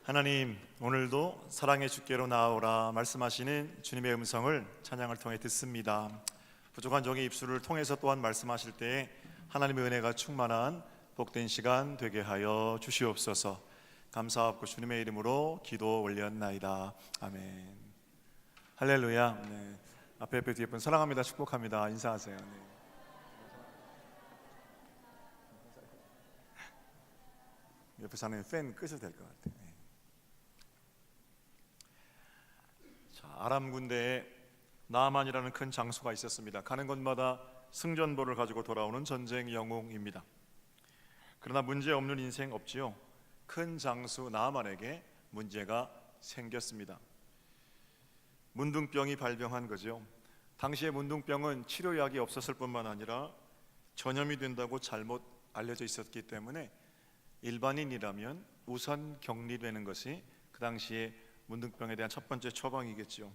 하나님, 오늘도 사랑의 주께로 나아오라 말씀하시는 주님의 음성을 찬양을 통해 듣습니다. 부족한 종의 입술을 통해서 또한 말씀하실 때에 하나님의 은혜가 충만한 복된 시간 되게 하여 주시옵소서. 감사하고 주님의 이름으로 기도 올렸나이다. 아멘. 할렐루야. 네. 앞에 뒤에 분 사랑합니다, 축복합니다. 인사하세요. 네. 옆에 사는 팬 끄셔도 될 것 같아요. 네. 아람 군대에 나아만이라는 큰 장수가 있었습니다. 가는 곳마다 승전보를 가지고 돌아오는 전쟁 영웅입니다. 그러나 문제 없는 인생 없지요. 큰 장수 나아만에게 문제가 생겼습니다. 문둥병이 발병한 거죠. 당시에 문둥병은 치료약이 없었을 뿐만 아니라 전염이 된다고 잘못 알려져 있었기 때문에 일반인이라면 우선 격리되는 것이 그 당시에 문둥병에 대한 첫 번째 처방이겠죠.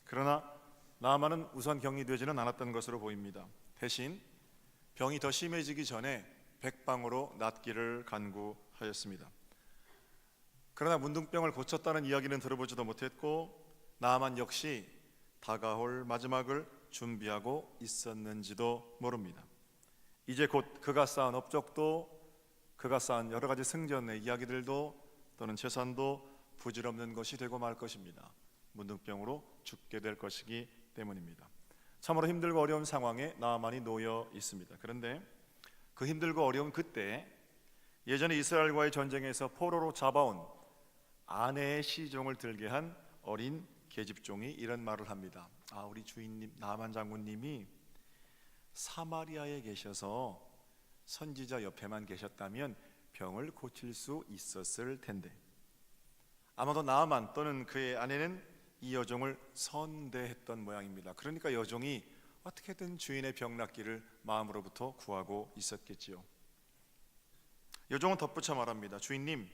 그러나 나아만은 우선 격리되지는 않았던 것으로 보입니다. 대신 병이 더 심해지기 전에 백방으로 낫기를 간구하였습니다. 그러나 문둥병을 고쳤다는 이야기는 들어보지도 못했고 나아만 역시 다가올 마지막을 준비하고 있었는지도 모릅니다. 이제 곧 그가 쌓은 업적도, 그가 쌓은 여러 가지 승전의 이야기들도 또는 재산도 부질없는 것이 되고 말 것입니다. 문둥병으로 죽게 될 것이기 때문입니다. 참으로 힘들고 어려운 상황에 나아만이 놓여 있습니다. 그런데 그 힘들고 어려운 그때 예전에 이스라엘과의 전쟁에서 포로로 잡아온 아내의 시종을 들게 한 어린 계집종이 이런 말을 합니다. 우리 주인님 나아만 장군님이 사마리아에 계셔서 선지자 옆에만 계셨다면 병을 고칠 수 있었을 텐데, 아마도 나아만 또는 그의 아내는 이 여종을 선대했던 모양입니다. 그러니까 여종이 어떻게든 주인의 병 낫기를 마음으로부터 구하고 있었겠지요. 여종은 덧붙여 말합니다. 주인님,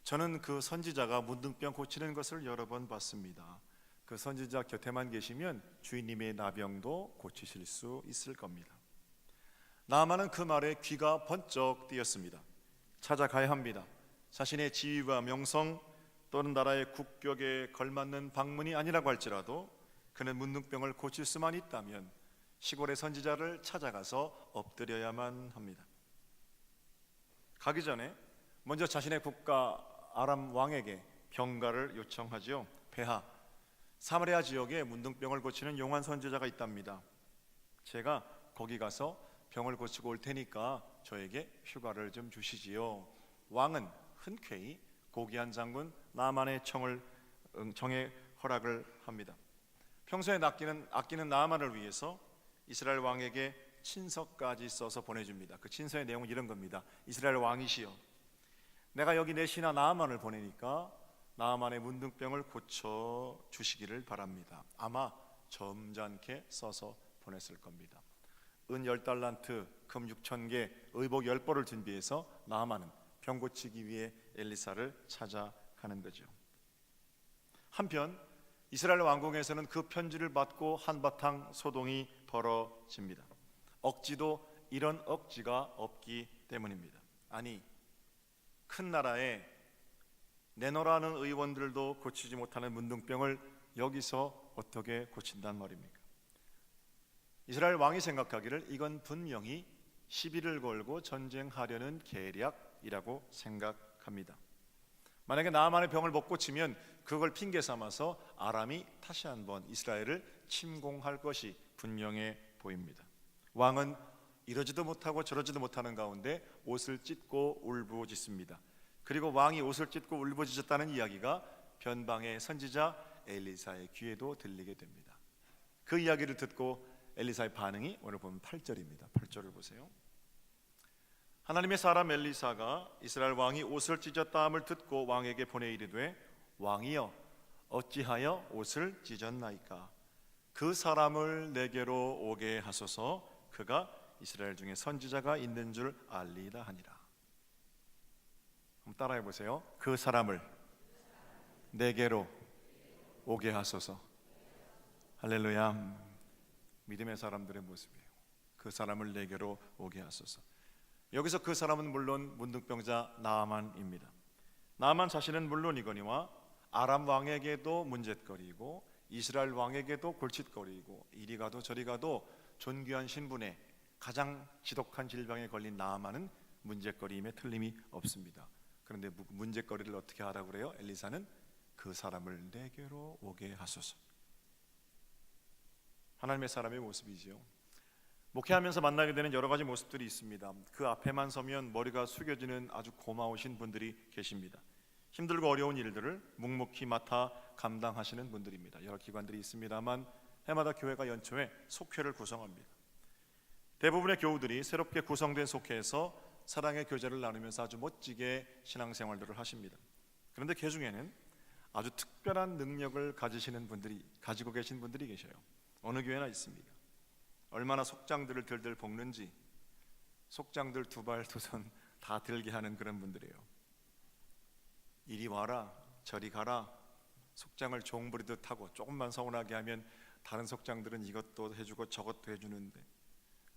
저는 그 선지자가 문둥병 고치는 것을 여러 번 봤습니다. 그 선지자 곁에만 계시면 주인님의 나병도 고치실 수 있을 겁니다. 나아만은 그 말에 귀가 번쩍 뜨였습니다. 찾아가야 합니다. 자신의 지위와 명성 또는 나라의 국격에 걸맞는 방문이 아니라고 할지라도 그는 문둥병을 고칠 수만 있다면 시골의 선지자를 찾아가서 엎드려야만 합니다. 가기 전에 먼저 자신의 국가 아람 왕에게 병가를 요청하죠. 폐하, 사마리아 지역에 문둥병을 고치는 용한 선지자가 있답니다. 제가 거기 가서 병을 고치고 올 테니까 저에게 휴가를 좀 주시지요. 왕은 흔쾌히 고귀한 장군 나아만의 청에 허락을 합니다. 평소에 아끼는 나아만을 위해서 이스라엘 왕에게 친서까지 써서 보내줍니다. 그 친서의 내용은 이런 겁니다. 이스라엘 왕이시여, 내가 여기 내 신하 나아만을 보내니까 나아만의 문둥병을 고쳐 주시기를 바랍니다. 아마 점잖게 써서 보냈을 겁니다. 은 10달란트, 금 6,000개, 의복 10벌을 준비해서 나아만은 병 고치기 위해 엘리사를 찾아가는 거죠. 한편 이스라엘 왕궁에서는 그 편지를 받고 한바탕 소동이 벌어집니다. 억지도 이런 억지가 없기 때문입니다. 아니, 큰 나라에 내노라는 의원들도 고치지 못하는 문둥병을 여기서 어떻게 고친단 말입니까? 이스라엘 왕이 생각하기를 이건 분명히 시비를 걸고 전쟁하려는 계략이라고 생각합니다. 만약에 나아만의 병을 못 고치면 그걸 핑계 삼아서 아람이 다시 한번 이스라엘을 침공할 것이 분명해 보입니다. 왕은 이러지도 못하고 저러지도 못하는 가운데 옷을 찢고 울부짖습니다. 그리고 왕이 옷을 찢고 울부짖었다는 이야기가 변방의 선지자 엘리사의 귀에도 들리게 됩니다. 그 이야기를 듣고 엘리사의 반응이 오늘 보면 8절입니다. 8절을 보세요. 하나님의 사람 엘리사가 이스라엘 왕이 옷을 찢었다함을 듣고 왕에게 보내 이르되, 왕이여, 어찌하여 옷을 찢었나이까? 그 사람을 내게로 오게 하소서. 그가 이스라엘 중에 선지자가 있는 줄 알리라 하니라. 한번 따라해 보세요. 그 사람을 내게로 오게 하소서. 할렐루야. 믿음의 사람들의 모습이에요. 그 사람을 내게로 오게 하소서. 여기서 그 사람은 물론 문둥병자 나아만입니다. 나만 자신은 물론이거니와 아람 왕에게도 문제거리고 이스라엘 왕에게도 골칫거리고 이리 가도 저리 가도 존귀한 신분에 가장 지독한 질병에 걸린 나아만은 문제거리임에 틀림이 없습니다. 그런데 문제거리를 어떻게 하라고 그래요? 엘리사는 그 사람을 내게로 오게 하소서. 하나님의 사람의 모습이지요. 목회하면서 만나게 되는 여러 가지 모습들이 있습니다. 그 앞에만 서면 머리가 숙여지는 아주 고마우신 분들이 계십니다. 힘들고 어려운 일들을 묵묵히 맡아 감당하시는 분들입니다. 여러 기관들이 있습니다만 해마다 교회가 연초에 속회를 구성합니다. 대부분의 교우들이 새롭게 구성된 속회에서 사랑의 교제를 나누면서 아주 멋지게 신앙생활들을 하십니다. 그런데 그 중에는 아주 특별한 능력을 가지고 계신 분들이 계셔요. 어느 교회나 있습니다. 얼마나 속장들을 들들 볶는지 속장들 두 발 두 손 다 들게 하는 그런 분들이에요. 이리 와라 저리 가라 속장을 종부리듯 하고 조금만 서운하게 하면 다른 속장들은 이것도 해주고 저것도 해주는데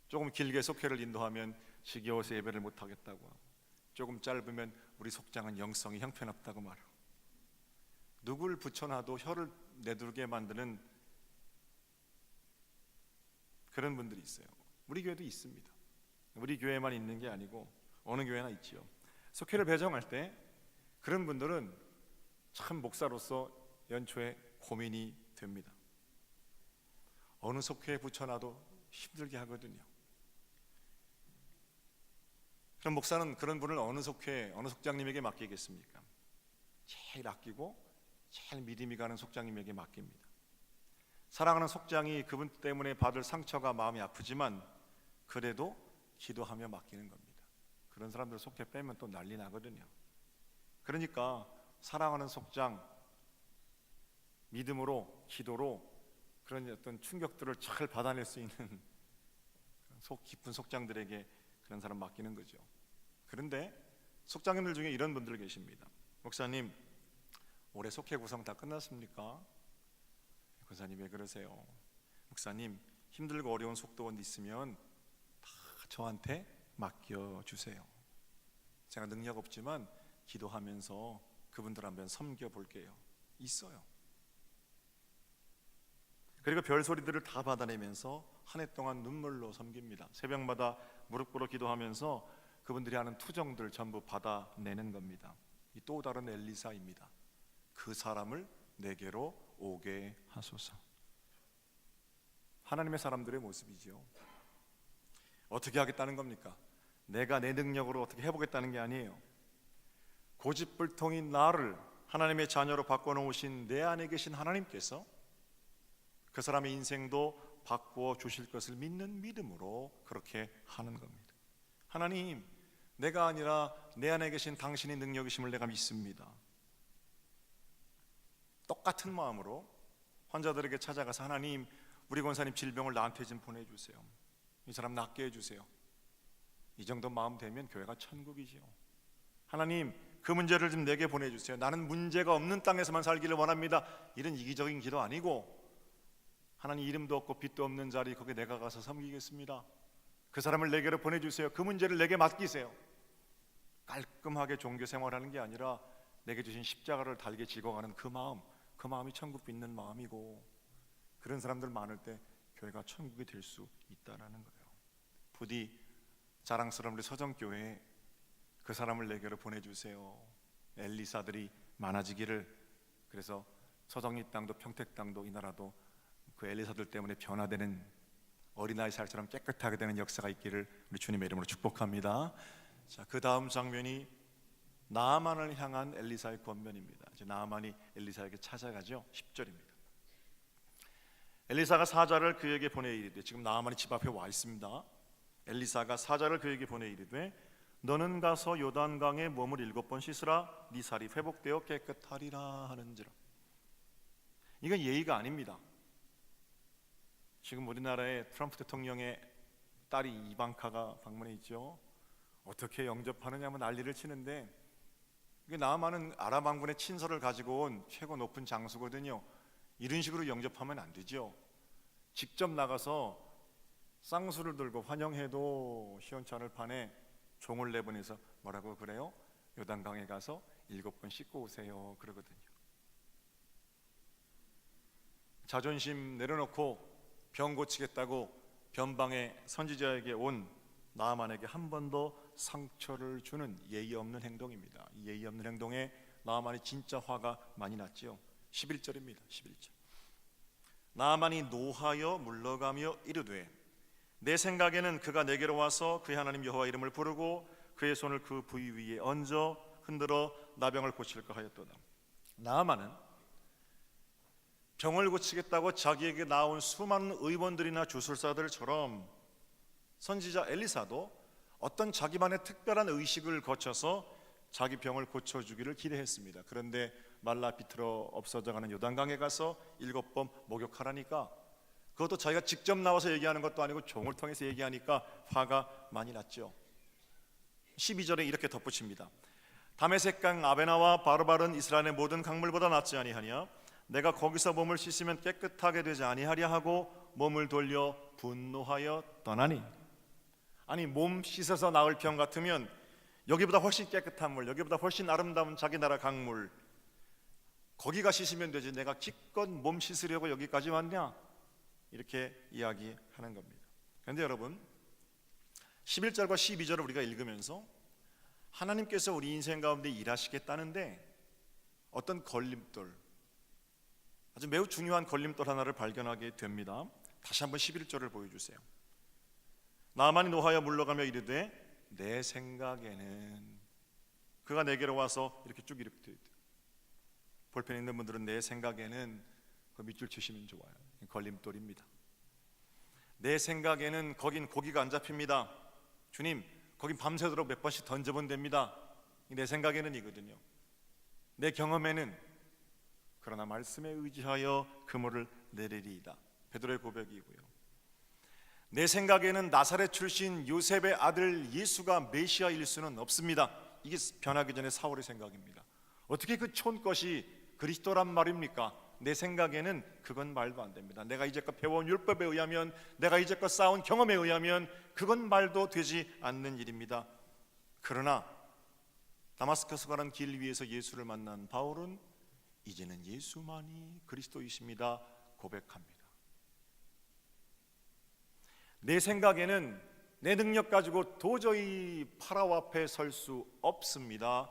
조금 길게 속회를 인도하면 지겨워서 예배를 못하겠다고 하고 조금 짧으면 우리 속장은 영성이 형편없다고 말하고 누굴 붙여놔도 혀를 내두르게 만드는 그런 분들이 있어요. 우리 교회도 있습니다. 우리 교회만 있는 게 아니고 어느 교회나 있지요. 속회를 배정할 때 그런 분들은 참 목사로서 연초에 고민이 됩니다. 어느 속회에 붙여놔도 힘들게 하거든요. 그럼 목사는 그런 분을 어느 속회, 어느 속장님에게 맡기겠습니까? 제일 아끼고 제일 믿음이 가는 속장님에게 맡깁니다. 사랑하는 속장이 그분 때문에 받을 상처가 마음이 아프지만 그래도 기도하며 맡기는 겁니다. 그런 사람들 속회 빼면 또 난리 나거든요. 그러니까 사랑하는 속장, 믿음으로 기도로 그런 어떤 충격들을 잘 받아낼 수 있는 속 깊은 속장들에게 그런 사람 맡기는 거죠. 그런데 속장님들 중에 이런 분들 계십니다. 목사님, 올해 속회 구성 다 끝났습니까? 권사님 왜 그러세요? 목사님, 힘들고 어려운 속도원 있으면 다 저한테 맡겨주세요. 제가 능력 없지만 기도하면서 그분들 한번 섬겨볼게요. 있어요. 그리고 별소리들을 다 받아내면서 한 해 동안 눈물로 섬깁니다. 새벽마다 무릎 꿇어 기도하면서 그분들이 하는 투정들 전부 받아내는 겁니다. 이 또 다른 엘리사입니다. 그 사람을 내게로 오게 하소서. 하나님의 사람들의 모습이죠. 어떻게 하겠다는 겁니까? 내가 내 능력으로 어떻게 해보겠다는 게 아니에요. 고집불통인 나를 하나님의 자녀로 바꿔놓으신 내 안에 계신 하나님께서 그 사람의 인생도 바꾸어 주실 것을 믿는 믿음으로 그렇게 하는 겁니다. 하나님, 내가 아니라 내 안에 계신 당신의 능력이심을 내가 믿습니다. 똑같은 마음으로 환자들에게 찾아가서 하나님, 우리 권사님 질병을 나한테 좀 보내주세요. 이 사람 낫게 해주세요. 이 정도 마음 되면 교회가 천국이지요. 하나님, 그 문제를 좀 내게 보내주세요. 나는 문제가 없는 땅에서만 살기를 원합니다. 이런 이기적인 기도 아니고 하나님, 이름도 없고 빛도 없는 자리 거기에 내가 가서 섬기겠습니다. 그 사람을 내게로 보내주세요. 그 문제를 내게 맡기세요. 깔끔하게 종교 생활하는 게 아니라 내게 주신 십자가를 달게 지고가는 그 마음이 천국 빚는 마음이고, 그런 사람들 많을 때 교회가 천국이 될 수 있다는 거예요. 부디 자랑스러운 우리 서정교회에 그 사람을 내게로 보내주세요. 엘리사들이 많아지기를. 그래서 서정리 땅도 평택 땅도 이 나라도 그 엘리사들 때문에 변화되는 어린아이 살처럼 깨끗하게 되는 역사가 있기를 우리 주님의 이름으로 축복합니다. 자, 그 다음 장면이 나아만을 향한 엘리사의 권면입니다. 이제 나아만이 엘리사에게 찾아가죠. 10절입니다. 엘리사가 사자를 그에게 보내 이르되, 지금 나아만이 집 앞에 와 있습니다. 엘리사가 사자를 그에게 보내 이르되, 너는 가서 요단강에 몸을 7번 씻으라. 네 살이 회복되어 깨끗하리라 하는지라. 이건 예의가 아닙니다. 지금 우리나라에 트럼프 대통령의 딸이 이방카가 방문해 있죠. 어떻게 영접하느냐면 난리를 치는데, 이게 나아만은 아랍 왕군의 친서를 가지고 온 최고 높은 장수거든요. 이런 식으로 영접하면 안 되죠. 직접 나가서 쌍수를 들고 환영해도 시원찮을 판에 종을 내보내서 뭐라고 그래요? 요단강에 가서 7번 씻고 오세요 그러거든요. 자존심 내려놓고 병 고치겠다고 변방의 선지자에게 온 나아만에게 한 번 더 상처를 주는 예의 없는 행동입니다. 이 예의 없는 행동에 나아만이 진짜 화가 많이 났지요. 11절입니다. 11절. 나아만이 노하여 물러가며 이르되 내 생각에는 그가 내게로 와서 그의 하나님 여호와 이름을 부르고 그의 손을 그 부위 위에 얹어 흔들어 나병을 고칠까 하였도다. 나아만은 병을 고치겠다고 자기에게 나온 수많은 의원들이나 주술사들처럼 선지자 엘리사도 어떤 자기만의 특별한 의식을 거쳐서 자기 병을 고쳐주기를 기대했습니다. 그런데 말라 비틀어 없어져가는 요단강에 가서 7번 목욕하라니까, 그것도 자기가 직접 나와서 얘기하는 것도 아니고 종을 통해서 얘기하니까 화가 많이 났죠. 12절에 이렇게 덧붙입니다. 다메섹강 아베나와 바르바른 이스라엘의 모든 강물보다 낫지 아니하냐? 내가 거기서 몸을 씻으면 깨끗하게 되지 아니하랴 하고 몸을 돌려 분노하여 떠나니. 아니, 몸 씻어서 나을 병 같으면 여기보다 훨씬 깨끗한 물, 여기보다 훨씬 아름다운 자기 나라 강물, 거기가 씻으면 되지 내가 기껏 몸 씻으려고 여기까지 왔냐? 이렇게 이야기하는 겁니다. 그런데 여러분, 11절과 12절을 우리가 읽으면서 하나님께서 우리 인생 가운데 일하시겠다는데 어떤 걸림돌, 아주 매우 중요한 걸림돌 하나를 발견하게 됩니다. 다시 한번 11절을 보여주세요. 나아만이 노하여 물러가며 이르되 내 생각에는, 그가 내게로 와서 이렇게 쭉 이렇게 돼요. 볼펜 있는 분들은 내 생각에는 그 밑줄 치시면 좋아요. 걸림돌입니다. 내 생각에는 거긴 고기가 안 잡힙니다. 주님, 거긴 밤새도록 몇 번씩 던져본 됩니다. 내 생각에는 이거든요. 내 경험에는, 그러나 말씀에 의지하여 그물을 내리리이다. 베드로의 고백이고요. 내 생각에는 나사렛 출신 요셉의 아들 예수가 메시아일 수는 없습니다. 이게 변하기 전에 사울의 생각입니다. 어떻게 그 촌것이 그리스도란 말입니까? 내 생각에는 그건 말도 안 됩니다. 내가 이제껏 배워온 율법에 의하면, 내가 이제껏 쌓은 경험에 의하면 그건 말도 되지 않는 일입니다. 그러나 다마스커스 가는 길 위에서 예수를 만난 바울은 이제는 예수만이 그리스도이십니다 고백합니다. 내 생각에는 내 능력 가지고 도저히 파라오 앞에 설 수 없습니다.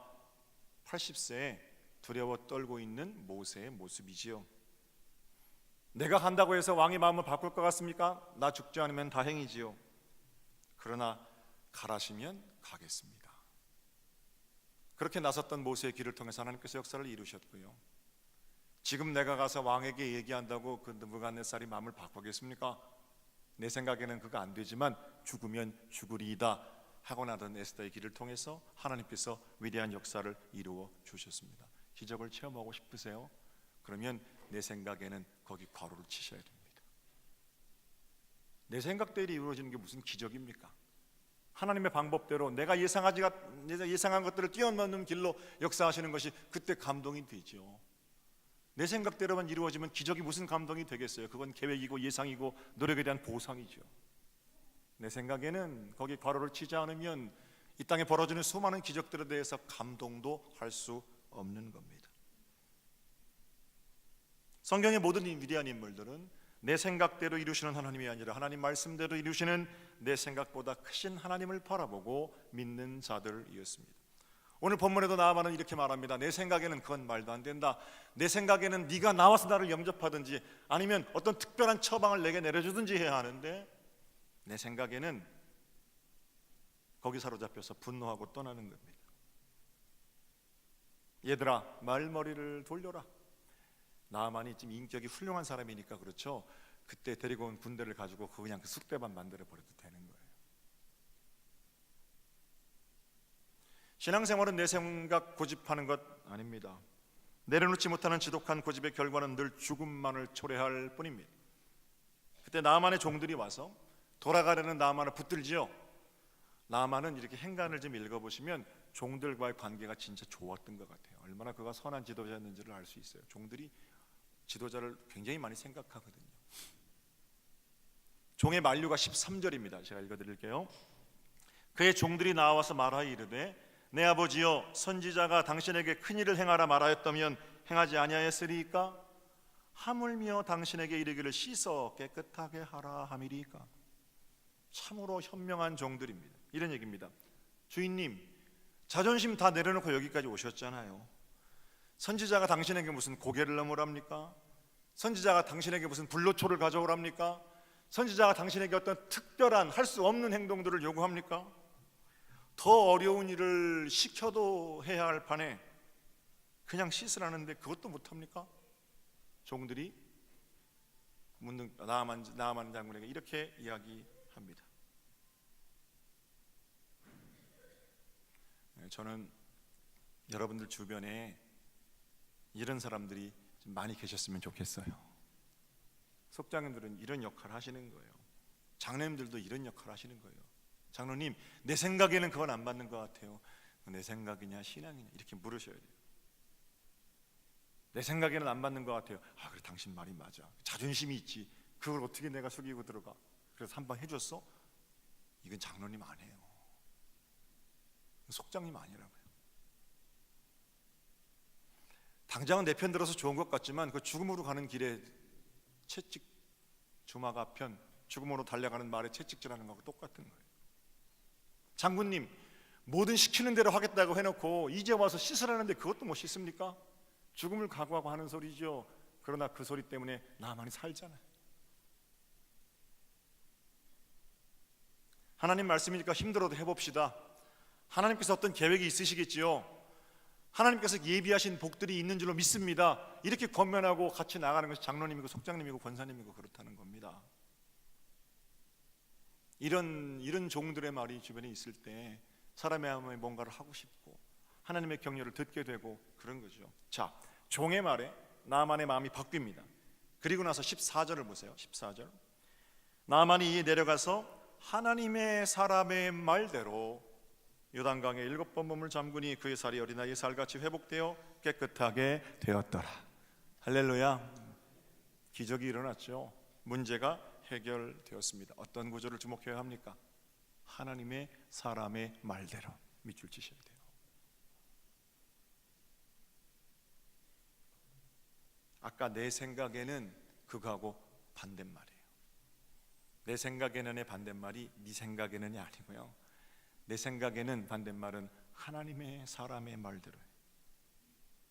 80세에 두려워 떨고 있는 모세의 모습이지요. 내가 간다고 해서 왕의 마음을 바꿀 것 같습니까? 나 죽지 않으면 다행이지요. 그러나 가라시면 가겠습니다. 그렇게 나섰던 모세의 길을 통해서 하나님께서 역사를 이루셨고요. 지금 내가 가서 왕에게 얘기한다고 그 느부갓네살이 마음을 바꾸겠습니까? 내 생각에는 그거 안 되지만 죽으면 죽으리이다 하고 나던 에스더의 길을 통해서 하나님께서 위대한 역사를 이루어 주셨습니다. 기적을 체험하고 싶으세요? 그러면 내 생각에는 거기 괄호를 치셔야 됩니다. 내 생각대로 이루어지는 게 무슨 기적입니까? 하나님의 방법대로 내가 예상한 것들을 뛰어넘는 길로 역사하시는 것이 그때 감동이 되죠. 내 생각대로만 이루어지면 기적이 무슨 감동이 되겠어요? 그건 계획이고 예상이고 노력에 대한 보상이죠. 내 생각에는 거기 괄호를 치지 않으면 이 땅에 벌어지는 수많은 기적들에 대해서 감동도 할 수 없는 겁니다. 성경의 모든 위대한 인물들은 내 생각대로 이루시는 하나님이 아니라 하나님 말씀대로 이루시는 내 생각보다 크신 하나님을 바라보고 믿는 자들이었습니다. 오늘 본문에도 나아만은 이렇게 말합니다. 내 생각에는 그건 말도 안 된다. 내 생각에는 네가 나와서 나를 영접하든지 아니면 어떤 특별한 처방을 내게 내려주든지 해야 하는데, 내 생각에는 거기 사로잡혀서 분노하고 떠나는 겁니다. 얘들아, 말머리를 돌려라. 나아만이 좀 인격이 훌륭한 사람이니까 그렇죠. 그때 데리고 온 군대를 가지고 그냥 그 쑥대밭 만들어 버려도 되는 거예요. 신앙생활은 내 생각 고집하는 것 아닙니다. 내려놓지 못하는 지독한 고집의 결과는 늘 죽음만을 초래할 뿐입니다. 그때 나아만의 종들이 와서 돌아가려는 나아만을 붙들지요. 나아만은 이렇게 행간을 좀 읽어보시면 종들과의 관계가 진짜 좋았던 것 같아요. 얼마나 그가 선한 지도자였는지를 알 수 있어요. 종들이 지도자를 굉장히 많이 생각하거든요. 종의 만류가 13절입니다. 제가 읽어드릴게요. 그의 종들이 나와서 말하여 이르되 내 아버지여, 선지자가 당신에게 큰 일을 행하라 말하였다면 행하지 아니하였으리이까? 하물며 당신에게 이르기를 씻어 깨끗하게 하라 함이리이까? 참으로 현명한 종들입니다. 이런 얘기입니다. 주인님, 자존심 다 내려놓고 여기까지 오셨잖아요. 선지자가 당신에게 무슨 고개를 넘으랍니까? 선지자가 당신에게 무슨 불로초를 가져오랍니까? 선지자가 당신에게 어떤 특별한 할 수 없는 행동들을 요구합니까? 더 어려운 일을 시켜도 해야 할 판에 그냥 씻으라는데 그것도 못합니까? 종들이 문득 나아만 장군에게 이렇게 이야기합니다. 저는 여러분들 주변에 이런 사람들이 좀 많이 계셨으면 좋겠어요. 속장님들은 이런 역할을 하시는 거예요. 장로님들도 이런 역할을 하시는 거예요. 장로님, 내 생각에는 그건 안 맞는 것 같아요. 내 생각이냐 신앙이냐 이렇게 물으셔야 돼요. 내 생각에는 안 맞는 것 같아요. 아, 그래, 당신 말이 맞아. 자존심이 있지. 그걸 어떻게 내가 속이고 들어가? 그래서 한 번 해줬어? 이건 장로님 아니에요. 속장님 아니라고요. 당장은 내 편 들어서 좋은 것 같지만 그 죽음으로 가는 길에 채찍 주마가 편, 죽음으로 달려가는 말에 채찍질하는 거하고 똑같은 거예요. 장군님, 뭐든 시키는 대로 하겠다고 해놓고 이제 와서 씻으라는데 그것도 못 씻습니까? 죽음을 각오하고 하는 소리죠. 그러나 그 소리 때문에 나만이 살잖아요. 하나님 말씀이니까 힘들어도 해봅시다. 하나님께서 어떤 계획이 있으시겠지요. 하나님께서 예비하신 복들이 있는 줄로 믿습니다. 이렇게 권면하고 같이 나가는 것이 장로님이고 속장님이고 권사님이고 그렇다는 겁니다. 이런 종들의 말이 주변에 있을 때 사람의 마음에 뭔가를 하고 싶고 하나님의 격려를 듣게 되고 그런 거죠. 자, 종의 말에 나아만의 마음이 바뀝니다. 그리고 나서 14절을 보세요. 14절. 나아만이 이에 내려가서 하나님의 사람의 말대로 요단강에 7번 몸을 잠그니 그의 살이 어린아이의 살같이 회복되어 깨끗하게 되었더라. 할렐루야. 기적이 일어났죠. 문제가 해결되었습니다. 어떤 구조를 주목해야 합니까? 하나님의 사람의 말대로 밑줄 치셔야 돼요. 아까 내 생각에는 그거하고 반대말이에요. 내 생각에는의 반대말이 네 생각에는이 아니고요. 내 생각에는 반대말은 하나님의 사람의 말대로예요.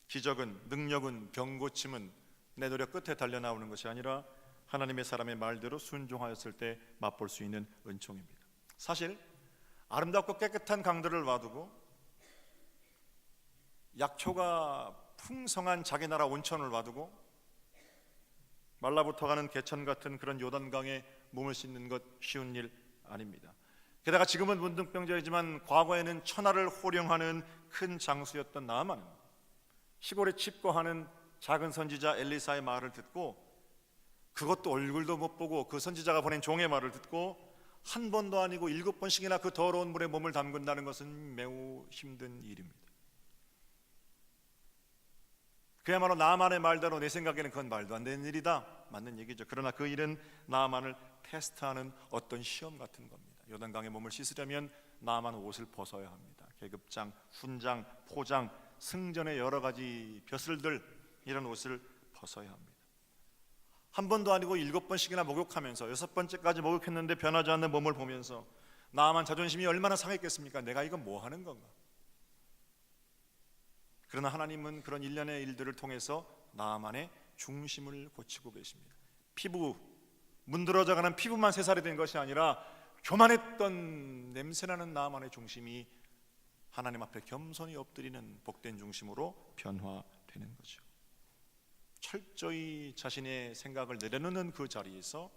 기적은, 능력은, 병 고침은 내 노력 끝에 달려나오는 것이 아니라 하나님의 사람의 말대로 순종하였을 때 맛볼 수 있는 은총입니다. 사실 아름답고 깨끗한 강들을 놔두고 약초가 풍성한 자기 나라 온천을 놔두고 말라붙어가는 개천 같은 그런 요단강에 몸을 씻는 것 쉬운 일 아닙니다. 게다가 지금은 문둥병자이지만 과거에는 천하를 호령하는 큰 장수였던 나아만은 시골에 칩거하는 작은 선지자 엘리사의 말을 듣고, 그것도 얼굴도 못 보고 그 선지자가 보낸 종의 말을 듣고 한 번도 아니고 7번씩이나 그 더러운 물에 몸을 담근다는 것은 매우 힘든 일입니다. 그야말로 나아만의 말대로 내 생각에는 그건 말도 안 되는 일이다, 맞는 얘기죠. 그러나 그 일은 나아만을 테스트하는 어떤 시험 같은 겁니다. 요단강에 몸을 씻으려면 나아만 옷을 벗어야 합니다. 계급장, 훈장, 포장, 승전의 여러 가지 벼슬들, 이런 옷을 벗어야 합니다. 한 번도 아니고 7번씩이나 목욕하면서 6번째까지 목욕했는데 변하지 않는 몸을 보면서 나아만 자존심이 얼마나 상했겠습니까? 내가 이건 뭐 하는 건가? 그러나 하나님은 그런 일련의 일들을 통해서 나아만의 중심을 고치고 계십니다. 피부, 문드러져가는 피부만 새살이 된 것이 아니라 교만했던 냄새나는 나아만의 중심이 하나님 앞에 겸손히 엎드리는 복된 중심으로 변화되는 거죠. 철저히 자신의 생각을 내려놓는 그 자리에서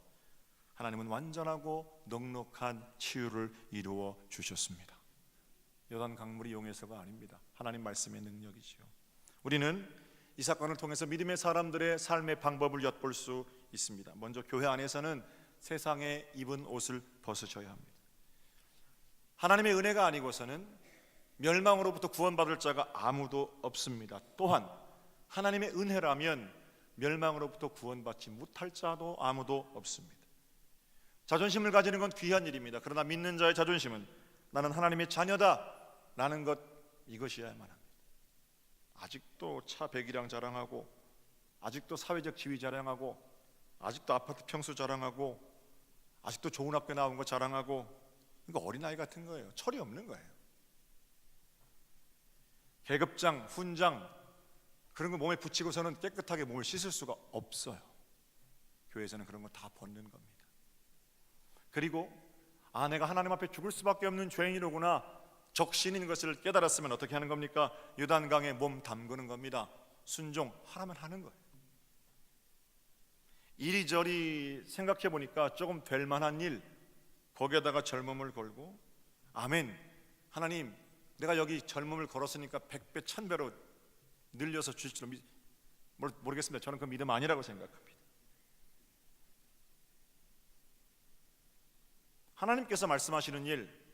하나님은 완전하고 넉넉한 치유를 이루어 주셨습니다. 요단 강물이 용해서가 아닙니다. 하나님 말씀의 능력이지요. 우리는 이 사건을 통해서 믿음의 사람들의 삶의 방법을 엿볼 수 있습니다. 먼저 교회 안에서는 세상에 입은 옷을 벗으셔야 합니다. 하나님의 은혜가 아니고서는 멸망으로부터 구원받을 자가 아무도 없습니다. 또한 하나님의 은혜라면 멸망으로부터 구원받지 못할 자도 아무도 없습니다. 자존심을 가지는 건 귀한 일입니다. 그러나 믿는 자의 자존심은 나는 하나님의 자녀다 라는 것 이것이어야만 합니다. 아직도 차 100이랑 자랑하고, 아직도 사회적 지위 자랑하고, 아직도 아파트 평수 자랑하고, 아직도 좋은 학교 나온 거 자랑하고, 이거 어린아이 같은 거예요. 철이 없는 거예요. 계급장, 훈장 그런 거 몸에 붙이고서는 깨끗하게 몸을 씻을 수가 없어요. 교회에서는 그런 거 다 벗는 겁니다. 그리고 내가 하나님 앞에 죽을 수밖에 없는 죄인이로구나, 적신인 것을 깨달았으면 어떻게 하는 겁니까? 요단강에 몸 담그는 겁니다. 순종하라면 하는 거예요. 이리저리 생각해 보니까 조금 될 만한 일, 거기에다가 젊음을 걸고, 아멘, 하나님 내가 여기 젊음을 걸었으니까 100배 1000배로 늘려서 주시리라. 모르겠습니다. 저는 그 믿음 아니라고 생각합니다. 하나님께서 말씀하시는 일,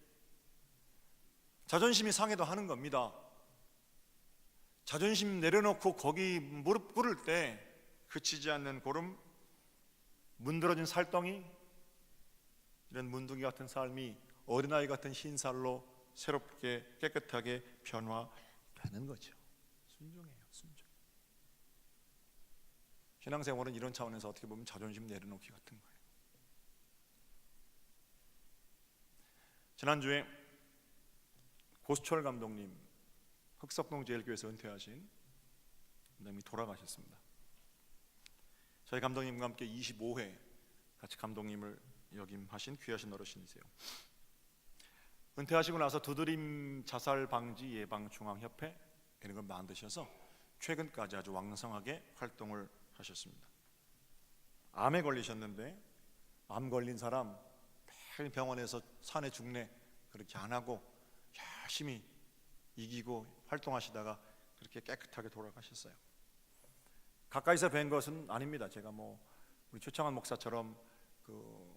자존심이 상해도 하는 겁니다. 자존심 내려놓고 거기 무릎 꿇을 때 그치지 않는 고름, 문드러진 살덩이, 이런 문둥이 같은 삶이 어린아이 같은 흰살로 새롭게 깨끗하게 변화되는 거죠. 순종이에요, 순종. 신앙생활은 이런 차원에서 어떻게 보면 자존심 내려놓기 같은 거예요. 지난주에 고수철 감독님, 흑석동제일교회에서 은퇴하신 감독님이 돌아가셨습니다. 저희 감독님과 함께 25회 같이 감독님을 역임하신 귀하신 어르신이세요. 은퇴하시고 나서 두드림 자살 방지 예방 중앙협회 이런 걸 만드셔서 최근까지 아주 왕성하게 활동을 하셨습니다. 암에 걸리셨는데, 암 걸린 사람 매일 병원에서 산에 죽네 그렇게 안 하고 열심히 이기고 활동하시다가 그렇게 깨끗하게 돌아가셨어요. 가까이서 뵌 것은 아닙니다. 제가 우리 최창환 목사처럼 고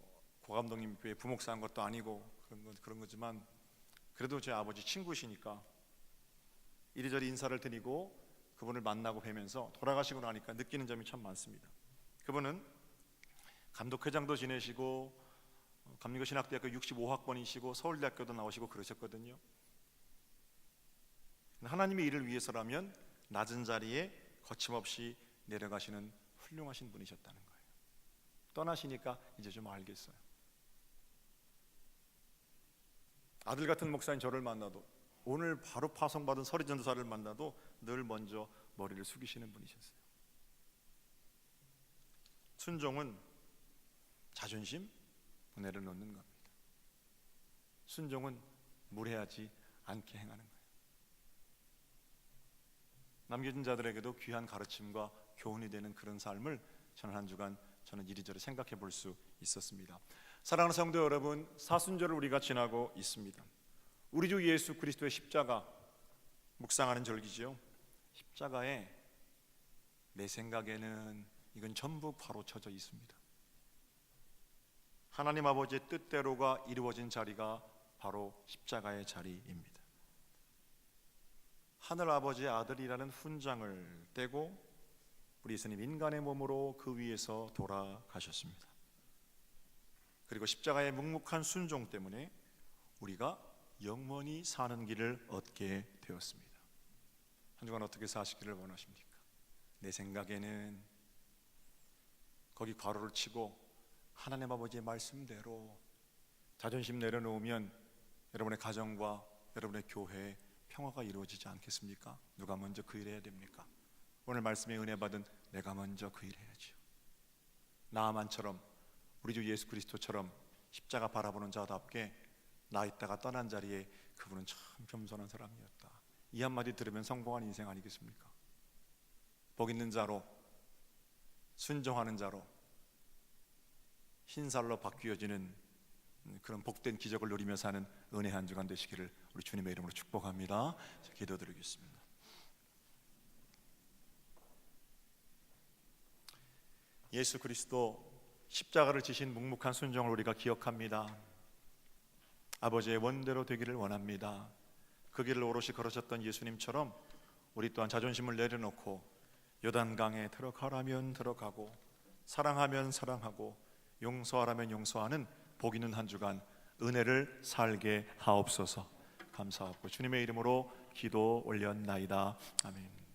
감독님 교회 부목사한 것도 아니고 그런 거지만, 그래도 제 아버지 친구시니까 이리저리 인사를 드리고 그분을 만나고 뵈면서 돌아가시고 나니까 느끼는 점이 참 많습니다. 그분은 감독회장도 지내시고 감리교신학대학교 65학번이시고 서울대학교도 나오시고 그러셨거든요. 하나님의 일을 위해서라면 낮은 자리에 거침없이 내려가시는 훌륭하신 분이셨다는 거예요. 떠나시니까 이제 좀 알겠어요. 아들 같은 목사인 저를 만나도, 오늘 바로 파송받은 서리전도사를 만나도 늘 먼저 머리를 숙이시는 분이셨어요. 순종은 자존심 내려놓는 겁니다. 순종은 무례하지 않게 행하는 거예요. 남겨진 자들에게도 귀한 가르침과 교훈이 되는 그런 삶을 저는 한 주간 이리저리 생각해 볼 수 있었습니다. 사랑하는 성도 여러분, 사순절을 우리가 지나고 있습니다. 우리 주 예수 그리스도의 십자가 묵상하는 절기지요. 십자가에 내 생각에는 이건 전부 바로 쳐져 있습니다. 하나님 아버지의 뜻대로가 이루어진 자리가 바로 십자가의 자리입니다. 하늘 아버지의 아들이라는 훈장을 떼고 우리 예수님 인간의 몸으로 그 위에서 돌아가셨습니다. 그리고 십자가의 묵묵한 순종 때문에 우리가 영원히 사는 길을 얻게 되었습니다. 한 주간 어떻게 사시기를 원하십니까? 내 생각에는, 거기 괄호를 치고 하나님 아버지의 말씀대로 자존심 내려놓으면 여러분의 가정과 여러분의 교회에 평화가 이루어지지 않겠습니까? 누가 먼저 그 일을 해야 됩니까? 오늘 말씀에 은혜 받은 내가 먼저 그 일을 해야죠. 나아만처럼, 우리 주 예수 그리스도처럼 십자가 바라보는 자답게 나 있다가 떠난 자리에 그분은 참 겸손한 사람이었다, 이 한마디 들으면 성공한 인생 아니겠습니까? 복 있는 자로, 순종하는 자로 흰살로 바뀌어지는 그런 복된 기적을 누리며 사는 은혜 한 주간 되시기를 우리 주님의 이름으로 축복합니다. 기도드리겠습니다. 예수 그리스도 십자가를 지신 묵묵한 순종을 우리가 기억합니다. 아버지의 원대로 되기를 원합니다. 그 길을 오롯이 걸으셨던 예수님처럼 우리 또한 자존심을 내려놓고 요단강에 들어가라면 들어가고 사랑하면 사랑하고 용서하라면 용서하는 복 있는 한 주간 은혜를 살게 하옵소서. 감사하고 주님의 이름으로 기도 올렸나이다. 아멘.